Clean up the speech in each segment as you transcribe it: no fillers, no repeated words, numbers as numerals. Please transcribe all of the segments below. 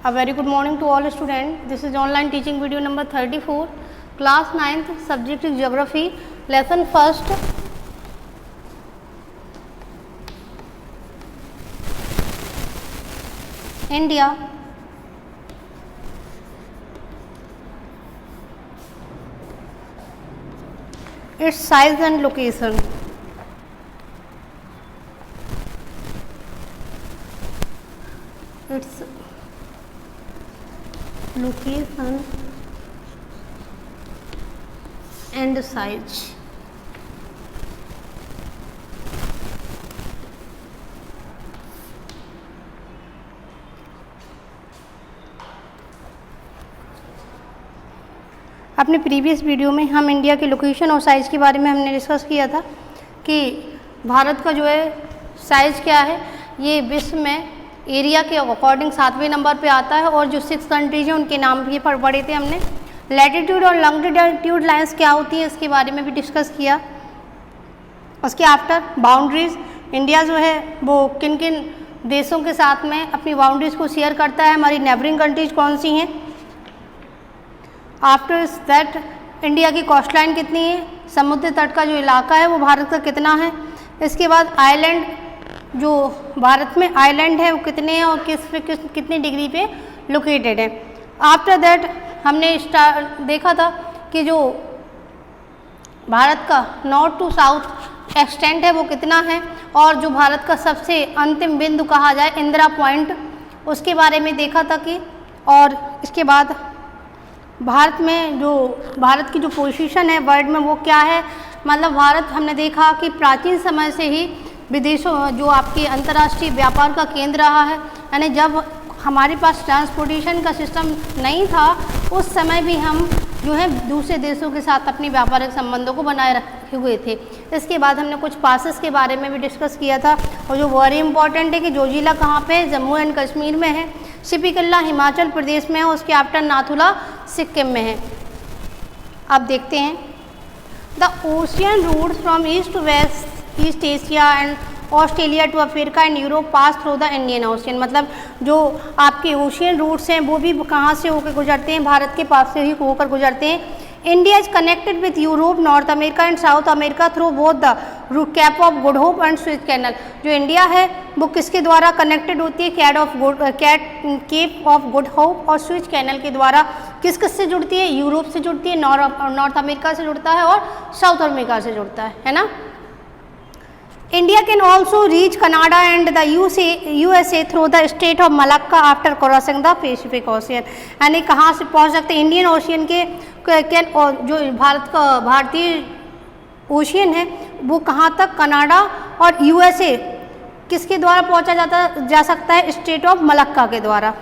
A very good morning to all students. This is online teaching video number 34, class 9th, subject is geography, lesson first. India. Its size and location. Its location and size. अपने previous video में हम India के location और size के बारे में हमने discuss किया था कि भारत का जो है साइज़ क्या है, ये विश्व में एरिया के अकॉर्डिंग 7वें नंबर पे आता है और जो 6 कंट्रीज हैं उनके नाम भी पढ़े थे हमने। लैटिट्यूड और लॉन्गिट्यूड लाइंस क्या होती है इसके बारे में भी डिस्कस किया। उसके आफ्टर बाउंड्रीज, इंडिया जो है वो किन किन देशों के साथ में अपनी बाउंड्रीज को शेयर करता है, हमारी नेबरिंग कंट्रीज कौन सी हैं। आफ्टर दैट इंडिया की कोस्ट लाइन कितनी है, समुद्र तट का जो इलाका है वो भारत का कितना है। इसके बाद आइलैंड, जो भारत में आइलैंड है वो कितने हैं और कितनी डिग्री पे लोकेटेड है। आफ्टर दैट हमने देखा था कि जो भारत का नॉर्थ टू साउथ एक्सटेंट है वो कितना है और जो भारत का सबसे अंतिम बिंदु कहा जाए इंदिरा पॉइंट, उसके बारे में देखा था कि, और इसके बाद भारत में जो भारत की जो पोजीशन है वर्ल्ड में वो क्या है। मतलब भारत हमने देखा कि प्राचीन समय से ही विदेशों जो आपकी अंतर्राष्ट्रीय व्यापार का केंद्र रहा है, यानी जब हमारे पास ट्रांसपोर्टेशन का सिस्टम नहीं था उस समय भी हम जो है दूसरे देशों के साथ अपनी व्यापारिक संबंधों को बनाए रखे हुए थे। इसके बाद हमने कुछ पासेस के बारे में भी डिस्कस किया था और जो वेरी इंपॉर्टेंट है कि जोजिला कहाँ पे है, जम्मू एंड कश्मीर में है, सिपिकल्ला हिमाचल प्रदेश में है, उसके आफ्टर नाथुला सिक्किम में है। अब देखते हैं the ocean route from east to west, east Asia and Australia to Africa and Europe pass through the Indian ocean. मतलब जो आपके ओशियन रूट्स हैं वो भी कहाँ से होकर गुजरते हैं, भारत के पास से ही होकर गुजरते हैं। India is connected with Europe, North America and South America through both the Cape of Good Hope and Suez Canal. जो इंडिया है वो किसके द्वारा कनेक्टेड होती है, केप ऑफ गुड होप और स्विच कैनल के द्वारा किस से जुड़ती है, यूरोप से जुड़ती है, नॉर्थ अमेरिका से जुड़ता है और साउथ अमेरिका से जुड़ता है ना। India can also reach Canada and the USA through the Strait of Malacca after crossing the Pacific Ocean। यानी कहाँ से पहुँच सकते हैं इंडियन ओशियन के जो भारत का भारतीय ओशियन है वो कहाँ तक, कनाडा और USA किसके द्वारा पहुँचा जा सकता है, स्ट्रेट ऑफ मलक्का के द्वारा।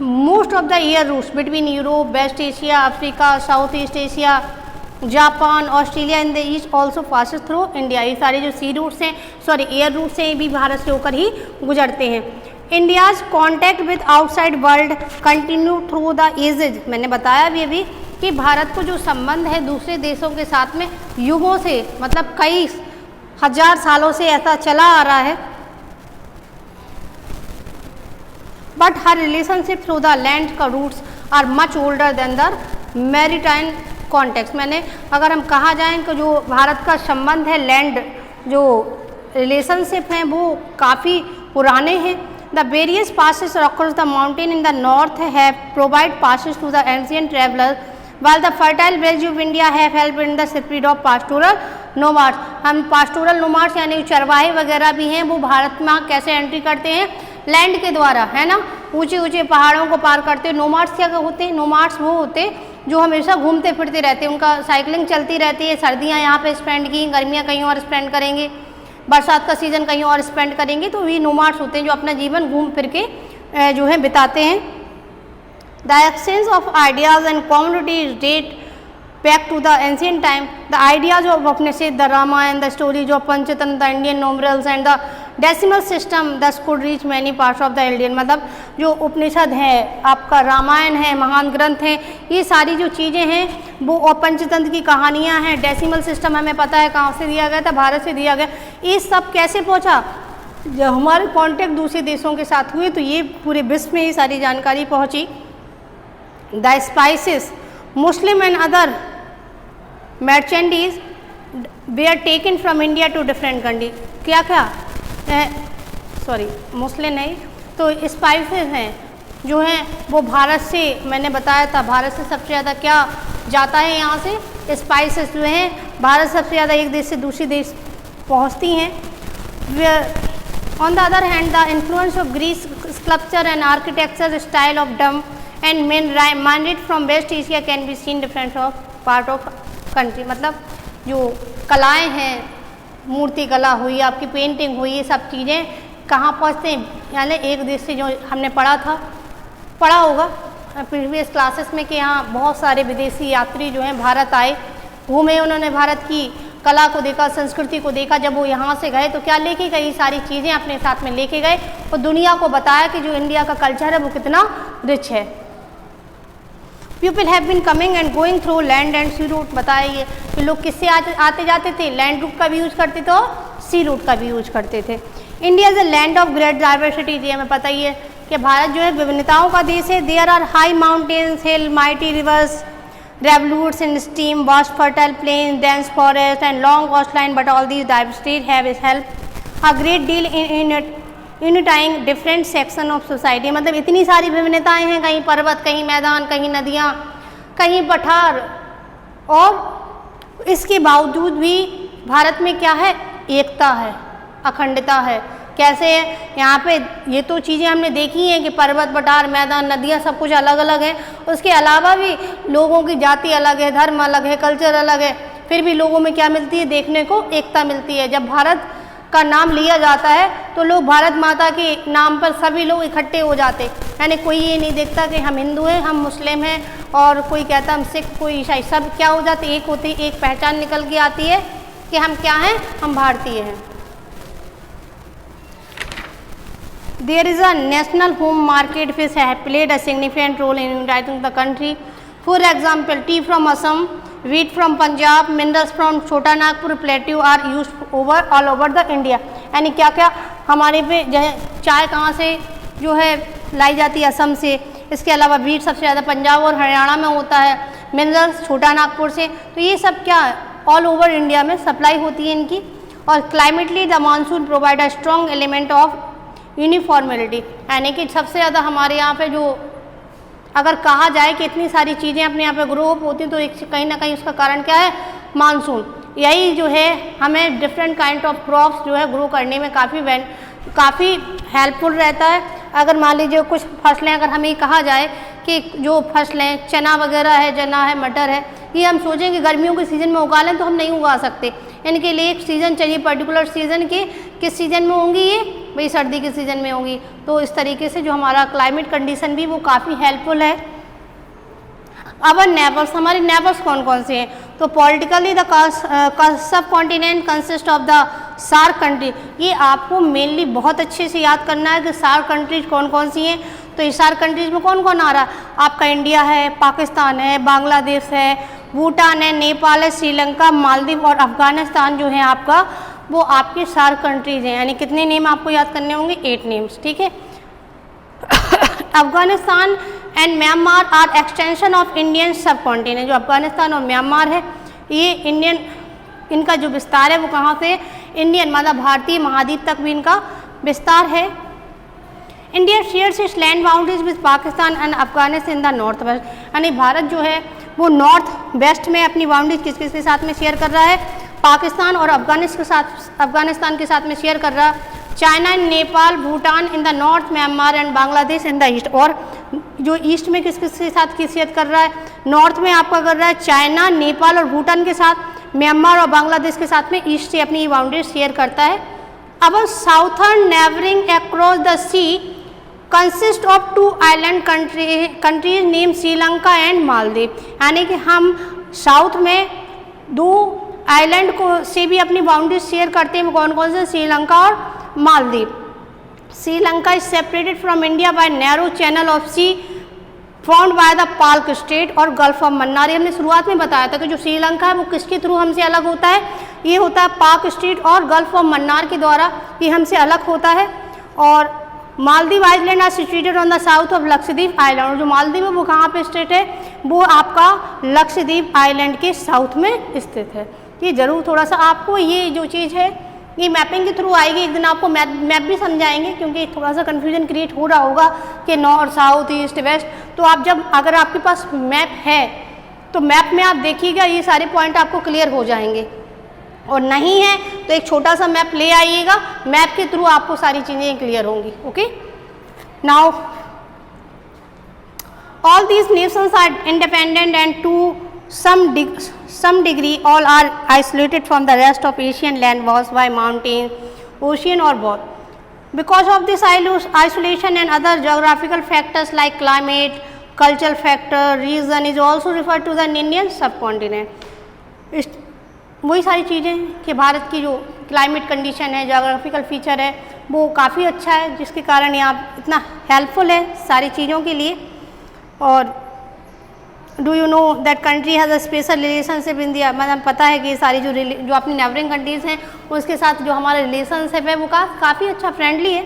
Most of the air routes between Europe, West Asia, Africa, South East Asia, Japan, Australia in the east also passes through India. ये सारे जो सी रूट्स हैं, सॉरी एयर रूट्स हैं, ये भी भारत से होकर ही गुजरते हैं। India's contact with outside world continue through the ages. मैंने बताया भी अभी कि भारत को जो संबंध है दूसरे देशों के साथ में युगों से, मतलब कई हजार सालों से ऐसा चला आ रहा है। बट हर रिलेशनशिप थ्रू द लैंड का routes are much older than the maritime context. मैंने अगर हम कहा जाएं कि जो भारत का संबंध है लैंड जो रिलेशनशिप हैं वो काफ़ी पुराने हैं। The various passes across the mountain in the north have provide passes to the ancient travellers while the fertile village of India have helped in the spread of pastoral nomads। हम pastoral nomads यानी चरवाहे वगैरह भी हैं वो भारत में कैसे entry करते हैं, लैंड के द्वारा, है ना। ऊंचे ऊंचे पहाड़ों को पार करते हैं। नोमाड्स क्या होते हैं, नोमाड्स वो होते हैं जो हमेशा घूमते फिरते रहते हैं, उनका साइकिलिंग चलती रहती है। सर्दियाँ यहाँ पे स्पेंड की, गर्मियाँ कहीं और स्पेंड करेंगे, बरसात का सीज़न कहीं और स्पेंड करेंगे, तो ये नोमाड्स होते हैं जो अपना जीवन घूम फिर के जो है बिताते हैं। The exchange of ideas and communities date back to the ancient time. The ideas of Upanishad, the Ramayana, the stories of Panchatantra, the Indian numerals and the decimal system thus could reach many parts of the Indian। मतलब जो उपनिषद है, आपका रामायण है, महान ग्रंथ है, ये सारी जो चीज़ें हैं वो और पंचतंत्र की कहानियाँ हैं। डेसिमल सिस्टम हमें पता है कहाँ से दिया गया था, भारत से दिया गया। ये सब कैसे पहुँचा, जब हमारे कांटेक्ट दूसरे देशों के साथ हुए तो ये पूरे विश्व में ये सारी जानकारी पहुंची। The spices muslin and other merchandise they are taken from India to different country. क्या क्या सॉरी मुस्लिम नहीं, तो स्पाइसेस हैं जो हैं वो भारत से, मैंने बताया था भारत से सबसे ज़्यादा क्या जाता है यहाँ से, स्पाइसेस जो हैं भारत से सबसे ज़्यादा एक देश से दूसरे देश पहुँचती हैं। On the other hand the influence of Greece sculpture and architecture style of dome and minded from West Asia can be seen different of part of country. मतलब जो कलाएँ हैं, मूर्ति कला हुई, आपकी पेंटिंग हुई, ये सब चीज़ें कहाँ पहुँचते हैं, यानी एक देश से, जो हमने पढ़ा होगा प्रीवियस क्लासेस में कि यहाँ बहुत सारे विदेशी यात्री जो हैं भारत आए, घूमे, उन्होंने भारत की कला को देखा, संस्कृति को देखा। जब वो यहाँ से गए तो क्या लेके गए, सारी चीज़ें अपने साथ में लेके गए और दुनिया को बताया कि जो इंडिया का कल्चर है वो कितना रिच है। People have been coming and going through land and sea route. बताइए कि लोग किससे आते जाते थे, लैंड रूट का भी यूज करते थे और सी रूट का भी यूज करते थे। India is a land of great diversity. जी हमें पता ही है कि भारत जो है विभिन्नताओं का देश है। There are high mountains, hill, mighty rivers, rivulets in stream, vast fertile plains, dense forest and long coastline, but all these diversities have helped a great deal in unifying different section of society। मतलब इतनी सारी विभिन्नताएं हैं, कहीं पर्वत, कहीं मैदान, कहीं नदियाँ, कहीं पठार, और इसके बावजूद भी भारत में क्या है, एकता है, अखंडता है। कैसे है, यहाँ पे ये तो चीज़ें हमने देखी हैं कि पर्वत, पठार, मैदान, नदियाँ सब कुछ अलग अलग है। उसके अलावा भी लोगों की जाति अलग है, धर्म अलग है, कल्चर अलग है, फिर भी लोगों में क्या मिलती है, देखने को एकता मिलती है। जब भारत का नाम लिया जाता है तो लोग भारत माता के नाम पर सभी लोग इकट्ठे हो जाते, यानी कोई ये नहीं देखता कि हम हिंदू हैं, हम मुस्लिम हैं, और कोई कहता हम सिख, कोई ईसाई, सब क्या हो जाते, एक होते, एक पहचान निकल के आती है कि हम क्या हैं, हम भारतीय हैं। There is a national home market which has played a significant role in uniting the country. For example, tea from Assam, wheat from Punjab, minerals from Chota Nagpur Plateau are used all over the India। यानी क्या क्या हमारे पे जो है, चाय कहाँ से जो है लाई जाती है, असम से। इसके अलावा व्हीट सबसे ज़्यादा पंजाब और हरियाणा में होता है, मिनरल्स छोटा नागपुर से। तो ये सब क्या है, ऑल ओवर इंडिया में सप्लाई होती है इनकी। और climatically the monsoon provide a strong element of uniformity, यानी कि सबसे ज़्यादा हमारे यहाँ पे जो अगर कहा जाए कि इतनी सारी चीज़ें अपने यहाँ पे ग्रो अप होती हैं तो एक कहीं ना कहीं उसका कारण क्या है, मानसून। यही जो है हमें डिफरेंट काइंड ऑफ क्रॉप्स जो है ग्रो करने में काफ़ी हेल्पफुल रहता है। अगर मान लीजिए कुछ फसलें, अगर हमें कहा जाए कि जो फसलें चना वगैरह है, चना है, मटर है, ये हम सोचें कि गर्मियों के सीज़न में उगा लें तो हम नहीं उगा सकते। इनके लिए एक सीज़न चाहिए, पर्टिकुलर सीज़न के किस सीज़न में होंगी ये, भाई सर्दी के सीज़न में होंगी। तो इस तरीके से जो हमारा क्लाइमेट कंडीशन भी वो काफ़ी हेल्पफुल है। अब नेबर्स, हमारे नेबर्स कौन कौन से हैं, तो politically the subcontinent consist of the SAARC country. ये आपको मेनली बहुत अच्छे से याद करना है कि सार्क कंट्रीज कौन कौन सी हैं। तो इस सार्क कंट्रीज में कौन कौन आ रहा है, आपका इंडिया है, पाकिस्तान है, बांग्लादेश है, भूटान है, नेपाल है, श्रीलंका, मालदीव और अफगानिस्तान जो है आपका, वो आपके सार्क कंट्रीज हैं। यानी कितने नेम आपको याद करने होंगे, 8 नेम्स, ठीक है। Afghanistan and Myanmar are extension of Indian subcontinent. जो अफगानिस्तान और म्यांमार है ये इंडियन, इनका जो विस्तार है वो कहाँ से, इंडियन मतलब भारतीय महाद्वीप तक भी इनका विस्तार है। India shares it's land boundaries with Pakistan and Afghanistan in the north west. यानी भारत जो है वो नॉर्थ वेस्ट में अपनी बाउंड्रीज किस किस के साथ में शेयर कर रहा है, पाकिस्तान और अफगानिस्तान के साथ में शेयर कर रहा है। China and Nepal, Bhutan in the north, Myanmar and Bangladesh in the east. और जो ईस्ट में किस किस के साथ की शेयर कर रहा है, नॉर्थ में आपका कर रहा है चाइना, नेपाल और भूटान के साथ, म्यांमार और बांग्लादेश के साथ में ईस्ट से अपनी बाउंड्री शेयर करता है। अब southern neighbouring across the sea consist of 2 island countries name Sri Lanka and Maldives. यानी कि हम साउथ में 2 आइलैंड को से भी अपनी बाउंड्री शेयर करते हैं, कौन कौन से, श्रीलंका और Maldives. Sri Lanka is separated from India by narrow channel of sea found by the Palk Strait और गल्फ ऑफ मन्नार। हमने शुरुआत में बताया था कि जो श्रीलंका है वो किसके थ्रू हमसे अलग होता है, ये होता है पाक स्टेट और गल्फ ऑफ मन्नार के द्वारा ये हमसे अलग होता है। और Maldives island are situated on the south of Lakshadweep island, और जो मालदीव है वो कहाँ पे स्टेट है, वो आपका लक्षद्वीप आइलैंड के साउथ में स्थित है। ये जरूर थोड़ा सा आपको ये जो चीज़ है ये मैपिंग के थ्रू आएगी, एक दिन आपको मैप भी समझाएंगे, क्योंकि थोड़ा सा कन्फ्यूजन क्रिएट हो रहा होगा कि नॉर्थ साउथ ईस्ट वेस्ट। तो आप जब अगर आपके पास मैप है तो मैप में आप देखिएगा ये सारे पॉइंट आपको क्लियर हो जाएंगे, और नहीं है तो एक छोटा सा मैप ले आइएगा, मैप के थ्रू आपको सारी चीज़ें क्लियर होंगी। Okay, now all these nations are independent and to some degree all are isolated from the rest of Asian land was by mountains, ocean or both. Because of this isolation and other geographical factors like climate, cultural factor, region is also referred to the Indian subcontinent. वही सारी चीज़ें कि भारत की जो climate condition है, geographical feature है, वो काफ़ी अच्छा है, जिसके कारण यहाँ इतना हेल्पफुल है सारी चीज़ों के लिए। और do you know that country has a special relationship India, मतलब पता है कि ये सारी जो अपनी नेबरिंग कंट्रीज़ हैं उसके साथ जो हमारा रिलेशनशिप है वो काफ़ी अच्छा फ्रेंडली है।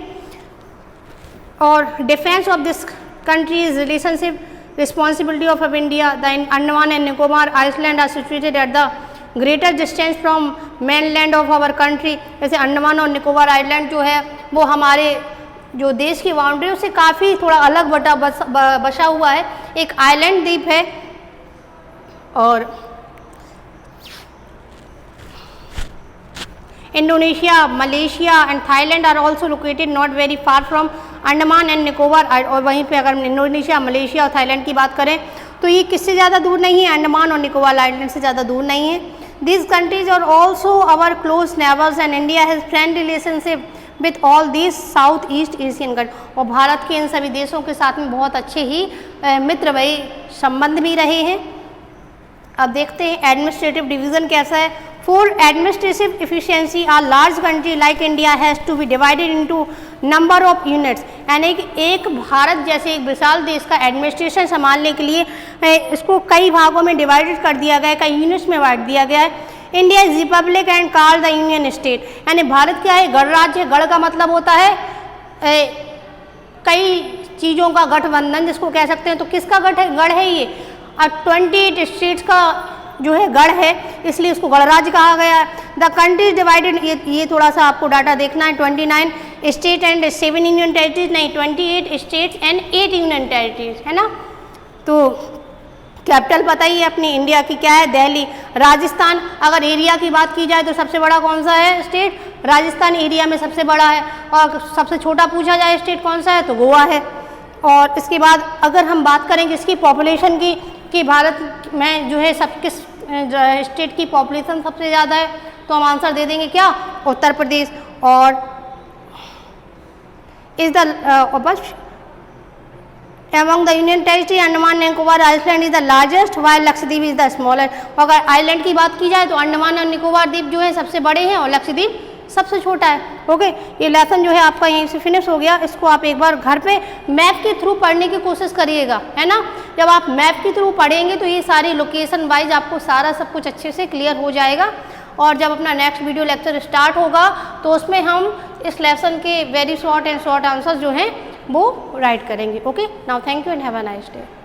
और defence of this country is relationship responsibility of India. The Andaman and Nicobar island are situated at the greater distance from mainland of our country. जैसे अंडमान और निकोबार आइलैंड जो है वो हमारे जो देश की बाउंड्री से काफ़ी थोड़ा अलग बसा हुआ है, एक आइलैंड द्वीप है। और Indonesia, Malaysia and Thailand are also located not very far from Andaman and Nicobar. और वहीं पे अगर इंडोनेशिया, मलेशिया और थाईलैंड की बात करें तो ये किससे ज़्यादा दूर नहीं है, अंडमान और निकोबार आइलैंड से ज़्यादा दूर नहीं है। These countries are also our close neighbours and India has friend relationship with all these South East Asian country. और भारत के इन सभी देशों के साथ में बहुत अच्छे ही मित्र भाई संबंध भी रहे हैं। अब देखते हैं एडमिनिस्ट्रेटिव डिवीज़न कैसा है। For administrative efficiency our large country like India has to be divided into number of units, यानी कि एक भारत जैसे एक विशाल देश का एडमिनिस्ट्रेशन संभालने के लिए इसको कई भागों में डिवाइडेड कर दिया गया है, कई यूनिट्स में बांट दिया गया है। India is Republic and called the union state, यानी भारत क्या है, गणराज्य। गढ़ का मतलब होता है कई चीज़ों का गठबंधन जिसको कह सकते हैं। तो किसका गढ़ है ये, 28 स्टेट्स का जो है गढ़ है, इसलिए इसको गणराज्य कहा गया है। द कंट्री डिवाइडेड, ये थोड़ा सा आपको डाटा देखना है, 29 स्टेट एंड 7 यूनियन टेरिटरीज, नहीं 28 स्टेट्स एंड 8 यूनियन टेरिटरीज, है ना। तो कैपिटल पता ही है अपनी इंडिया की क्या है, दिल्ली। राजस्थान, अगर एरिया की बात की जाए तो सबसे बड़ा कौन सा है स्टेट, राजस्थान एरिया में सबसे बड़ा है। और सबसे छोटा पूछा जाए स्टेट कौन सा है तो गोवा है। और इसके बाद अगर हम बात करें किसकी पॉपुलेशन की, कि भारत में जो है किस स्टेट की पॉपुलेशन सबसे ज़्यादा है, तो हम आंसर दे देंगे क्या, उत्तर प्रदेश। और is the among the union territory Andaman and Nicobar island is the largest while Lakshadweep is the smaller. अगर आइलैंड की बात की जाए तो अंडमान और निकोबार द्वीप जो है सबसे बड़े हैं और लक्षद्वीप सबसे छोटा है। ओके, ये लेसन जो है आपका यहीं से फिनिश हो गया। इसको आप एक बार घर पे मैप के थ्रू पढ़ने की कोशिश करिएगा, है ना। जब आप मैप के थ्रू पढ़ेंगे तो ये सारी लोकेशन वाइज आपको सारा सब कुछ अच्छे से क्लियर हो जाएगा। और जब अपना नेक्स्ट वीडियो लेक्चर स्टार्ट होगा तो उसमें हम इस लेसन के very short and short answer जो हैं वो राइट करेंगे। Okay, now thank you and have a nice day.